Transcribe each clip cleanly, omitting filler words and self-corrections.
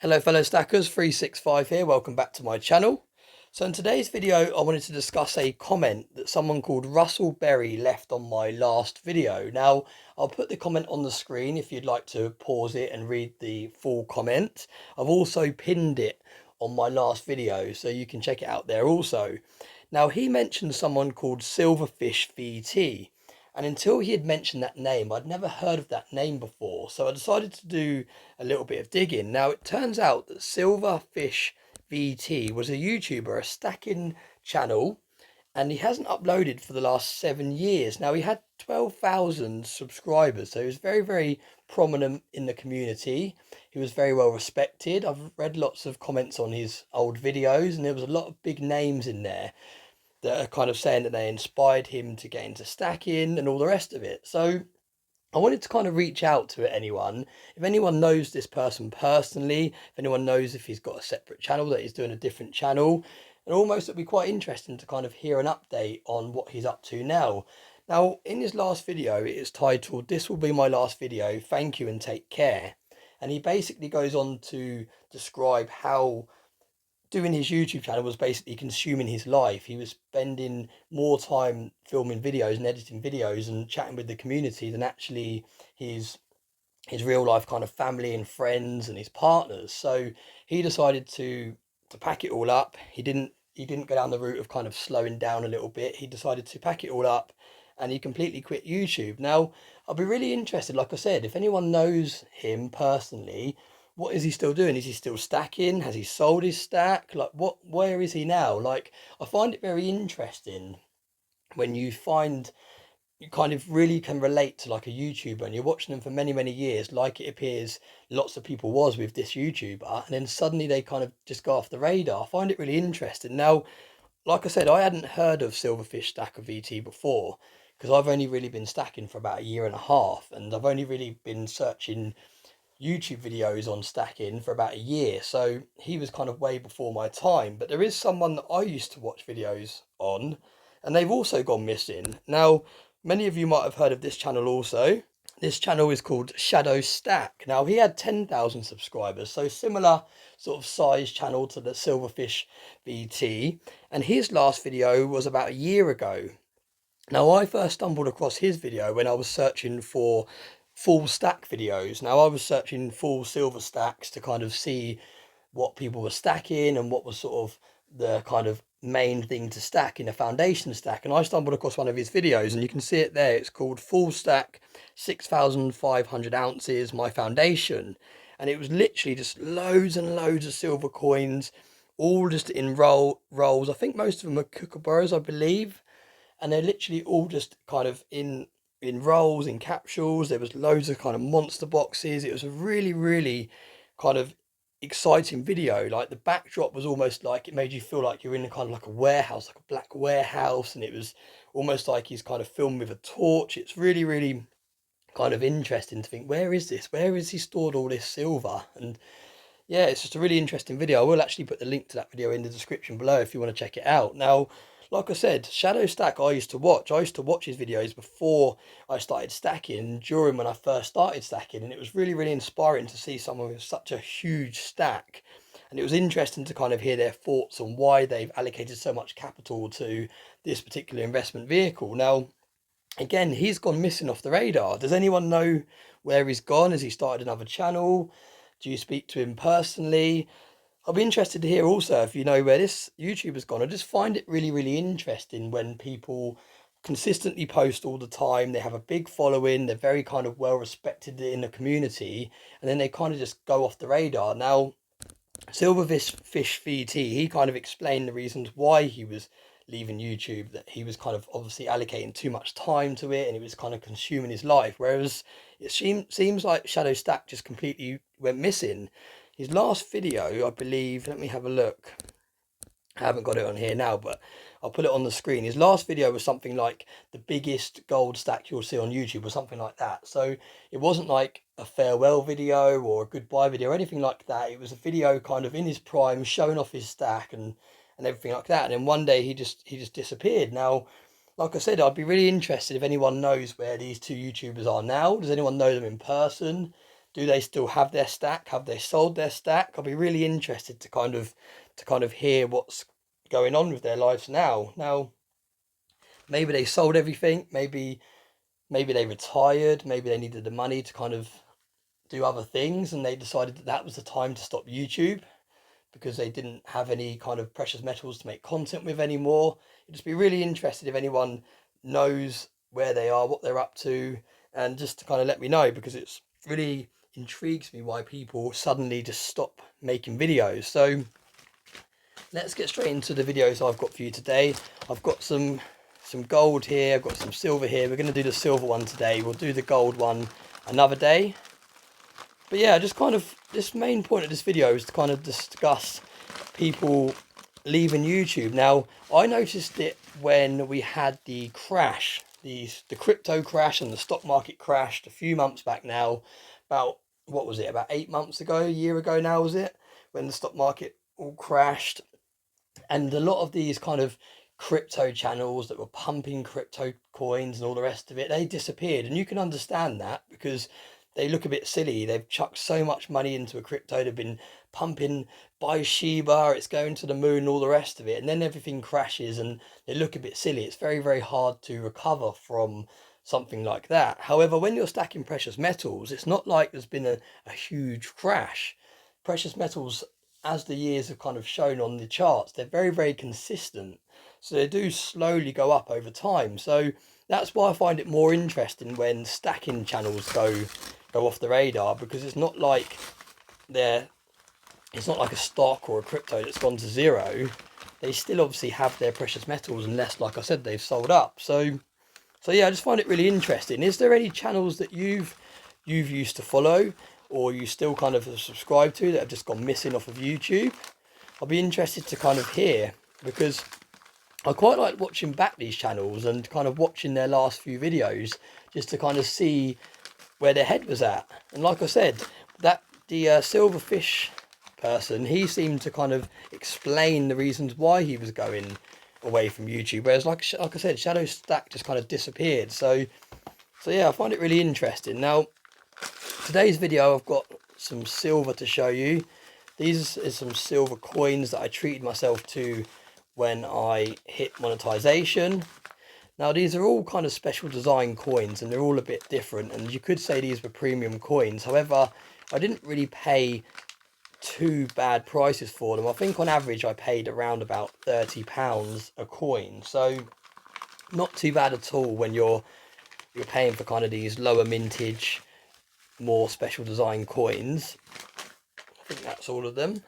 Hello fellow stackers, 365 here, welcome back to my channel. So in today's video I wanted to discuss a comment that someone called Russell Berry left on my last video. Now I'll put the comment on the screen if you'd like to pause it and read the full comment. I've also pinned it on my last video so you can check it out there also. Now he mentioned someone called Silverfish VT. And until he had mentioned that name, I'd never heard of that name before. So I decided to do a little bit of digging. Now, it turns out that Silverfish VT was a YouTuber, a stacking channel, and he hasn't uploaded for the last 7 years. Now, he had 12,000 subscribers, so he was very, very prominent in the community. He was very well respected. I've read lots of comments on his old videos, and there was a lot of big names in there that are kind of saying that they inspired him to get into stacking and all the rest of it. So I wanted to kind of reach out to anyone. If anyone knows this person personally, if anyone knows if he's got a separate channel, that he's doing a different channel, and almost it'd be quite interesting to kind of hear an update on what he's up to now. Now, in his last video, it is titled, "This will be my last video, thank you and take care." And he basically goes on to describe how doing his YouTube channel was basically consuming his life. He was spending more time filming videos and editing videos and chatting with the community than actually his real life kind of family and friends and his partners. So he decided to pack it all up. He didn't go down the route of kind of slowing down a little bit. He decided to pack it all up and he completely quit YouTube. Now, I'll be really interested, like I said, if anyone knows him personally, what is he still doing? Is he still stacking? Has he sold his stack? Like where is he now? Like, I find it very interesting when you find you kind of really can relate to like a YouTuber and you're watching them for many, many years, like it appears lots of people was with this YouTuber, and then suddenly they kind of just go off the radar. I find it really interesting. Now, like I said, I hadn't heard of Silverfish Stacker VT before because I've only really been stacking for about a year and a half, and I've only really been searching YouTube videos on stacking for about a year. So he was kind of way before my time. But there is someone that I used to watch videos on, and they've also gone missing. Now, many of you might have heard of this channel also. This channel is called Shadow Stack. Now, he had 10,000 subscribers, so similar sort of size channel to the Silverfish VT. And his last video was about a year ago. Now, I first stumbled across his video when I was searching for full stack videos. Now, I was searching full silver stacks to kind of see what people were stacking and what was sort of the kind of main thing to stack in a foundation stack. And I stumbled across one of his videos, and you can see it there. It's called Full Stack 6,500 Ounces, My Foundation. And it was literally just loads and loads of silver coins, all just in rolls. I think most of them are kookaburras, I believe, and they're literally all just kind of in rolls, in capsules. There was loads of kind of monster boxes. It was a really, really kind of exciting video. Like, the backdrop was almost like it made you feel like you're in a kind of like a warehouse, like a black warehouse, and it was almost like he's kind of filmed with a torch. It's really, really kind of interesting to think, where is this? Where has he stored all this silver? And yeah, it's just a really interesting video. I will actually put the link to that video in the description below if you want to check it out. Now, like I said, Shadow Stack I used to watch. I used to watch his videos before I started stacking, during when I first started stacking, and it was really, really inspiring to see someone with such a huge stack. And it was interesting to kind of hear their thoughts on why they've allocated so much capital to this particular investment vehicle. Now, again, he's gone missing off the radar. Does anyone know where he's gone? Has he started another channel? Do you speak to him personally? I'll be interested to hear also if you know where this YouTuber's gone. I just find it really, really interesting when people consistently post all the time. They have a big following. They're very kind of well respected in the community, and then they kind of just go off the radar. Now, Silverfish VT, he kind of explained the reasons why he was leaving YouTube, that he was kind of obviously allocating too much time to it and it was kind of consuming his life. Whereas it seems like Shadow Stack just completely went missing. His last video, I believe, let me have a look. I haven't got it on here now, but I'll put it on the screen. His last video was something like the biggest gold stack you'll see on YouTube or something like that. So it wasn't like a farewell video or a goodbye video or anything like that. It was a video kind of in his prime, showing off his stack and everything like that. And then one day he just disappeared. Now, like I said, I'd be really interested if anyone knows where these two YouTubers are now. Does anyone know them in person? Do they still have their stack? Have they sold their stack? I'll be really interested to kind of hear what's going on with their lives now. Now, maybe they sold everything, maybe they retired, maybe they needed the money to kind of do other things, and they decided that was the time to stop YouTube because they didn't have any kind of precious metals to make content with anymore. I'd just be really interested if anyone knows where they are, what they're up to, and just to kind of let me know, because it's really intrigues me why people suddenly just stop making videos. So let's get straight into the videos I've got for you today. I've got some gold here, I've got some silver here. We're going to do the silver one today. We'll do the gold one another day. But yeah, just kind of, this main point of this video is to kind of discuss people leaving YouTube. Now, I noticed it when we had the crash, the crypto crash and the stock market crashed a few months back now. About, what was it, about 8 months ago, a year ago now, was it? When the stock market all crashed. And a lot of these kind of crypto channels that were pumping crypto coins and all the rest of it, they disappeared. And you can understand that because they look a bit silly. They've chucked so much money into a crypto. They've been pumping, buy Shiba, it's going to the moon, all the rest of it. And then everything crashes and they look a bit silly. It's very, very hard to recover from something like that. However, when you're stacking precious metals, it's not like there's been a huge crash. Precious metals, as the years have kind of shown on the charts, they're very, very consistent. So they do slowly go up over time. So that's why I find it more interesting when stacking channels go off the radar, because it's not like a stock or a crypto that's gone to zero. They still obviously have their precious metals, unless, like I said, they've sold up. So yeah, I just find it really interesting. Is there any channels that you've used to follow, or you still kind of subscribe to, that have just gone missing off of YouTube? I'll be interested to kind of hear, because I quite like watching back these channels and kind of watching their last few videos just to kind of see where their head was at. And like I said, that the Silverfish person, he seemed to kind of explain the reasons why he was going away from YouTube, whereas like I said, Shadow Stack just kind of disappeared. So yeah, I find it really interesting. Now, today's video, I've got some silver to show you. These are some silver coins that I treated myself to when I hit monetization. Now, these are all kind of special design coins, and they're all a bit different, and you could say these were premium coins. However, I didn't really pay too bad prices for them. I think on average I paid around about £30 a coin, so not too bad at all when you're paying for kind of these lower mintage, more special design coins. I think that's all of them.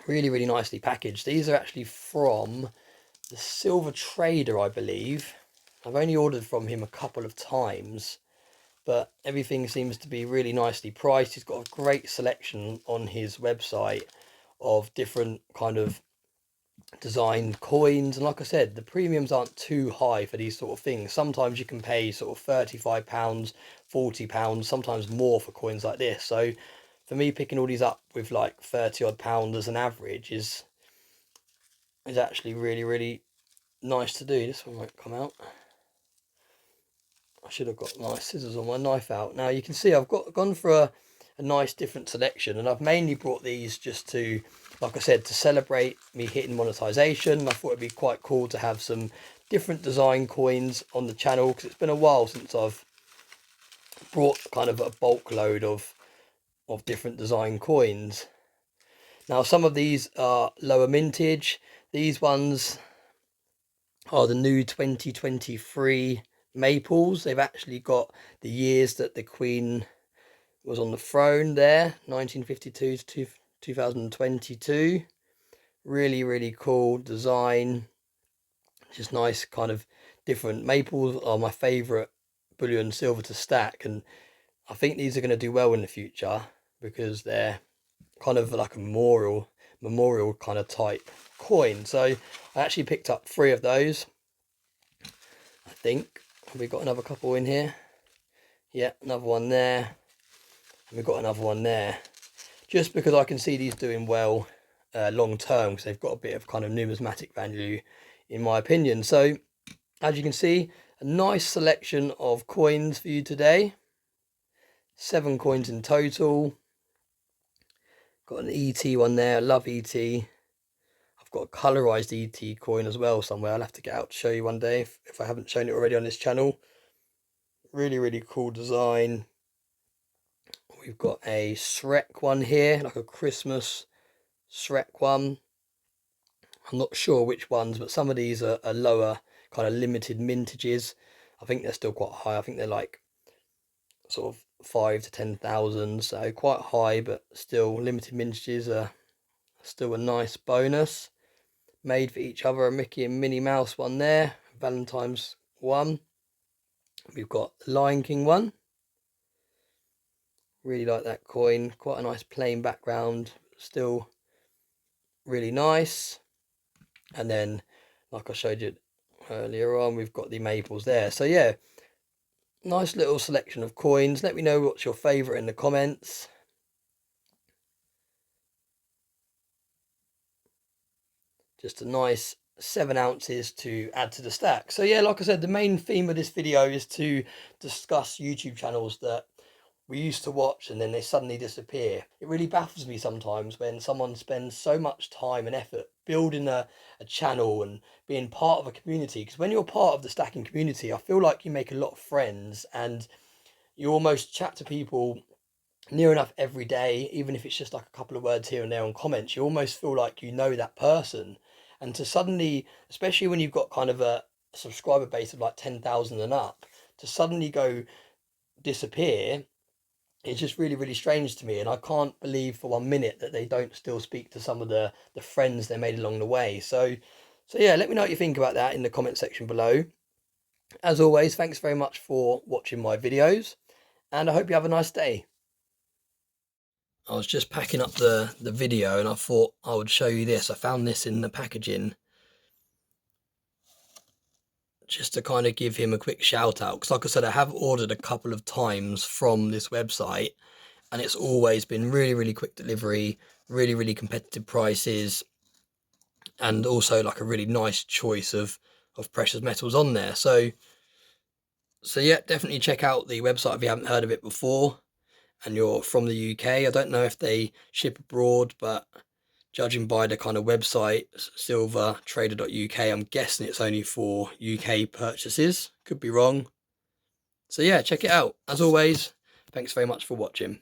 Really, really nicely packaged. These are actually from the Silver Trader, I believe. I've only ordered from him a couple of times, but everything seems to be really nicely priced. He's got a great selection on his website of different kind of designed coins, and like I said, the premiums aren't too high for these sort of things. Sometimes you can pay sort of £35, £40, sometimes more for coins like this. So for me, picking all these up with like 30 odd pound as an average is actually really, really nice to do. This one won't come out. I should have got my scissors or my knife out. Now you can see I've gone for a nice different selection, and I've mainly brought these just to, like I said, to celebrate me hitting monetization. I thought it'd be quite cool to have some different design coins on the channel, because it's been a while since I've brought kind of a bulk load of different design coins. Now, some of these are lower mintage. These ones are the new 2023 maples. They've actually got the years that the Queen was on the throne there, 1952 to 2022. Really, really cool design. Just nice, kind of different. Maples are my favourite bullion silver to stack, and I think these are going to do well in the future because they're kind of like a memorial kind of type coin. So I actually picked up 3 of those, I think. Have we got another couple in here? Yeah, another one there. And we've got another one there. Just because I can see these doing well long term, because they've got a bit of kind of numismatic value in my opinion. So as you can see, a nice selection of coins for you today. 7 coins in total. Got an ET one there. I love ET. I've got a colorized ET coin as well somewhere. I'll have to get out to show you one day if I haven't shown it already on this channel. Really, really cool design. We've got a Shrek one here, like a Christmas Shrek one. I'm not sure which ones, but some of these are lower kind of limited mintages. I think they're still quite high. I think they're like sort of 5 to 10,000, so quite high, but still limited mintages are still a nice bonus. Made for each other, a Mickey and Minnie Mouse one there, Valentine's one. We've got the Lion King one. Really like that coin. Quite a nice plain background, still really nice. And then, like I showed you earlier on, we've got the maples there. So yeah, nice little selection of coins. Let me know what's your favourite in the comments. Just a nice 7 ounces to add to the stack. So yeah, like I said, the main theme of this video is to discuss YouTube channels that we used to watch and then they suddenly disappear. It really baffles me sometimes when someone spends so much time and effort building a channel and being part of a community, because when you're part of the stacking community, I feel like you make a lot of friends and you almost chat to people near enough every day, even if it's just like a couple of words here and there on comments. You almost feel like you know that person, and to suddenly, especially when you've got kind of a subscriber base of like 10,000 and up, to suddenly go disappear, it's just really, really strange to me. And I can't believe for 1 minute that they don't still speak to some of the friends they made along the way. So yeah, let me know what you think about that in the comment section below. As always, thanks very much for watching my videos, and I hope you have a nice day. I was just packing up the video and I thought I would show you this. I found this in the packaging just to kind of give him a quick shout out, because like I said, I have ordered a couple of times from this website and it's always been really, really quick delivery, really, really competitive prices, and also like a really nice choice of precious metals on there. So yeah, definitely check out the website if you haven't heard of it before and you're from the UK. I don't know if they ship abroad, but judging by the kind of website, silvertrader.uk, I'm guessing it's only for UK purchases. Could be wrong. So yeah, check it out. As always, thanks very much for watching.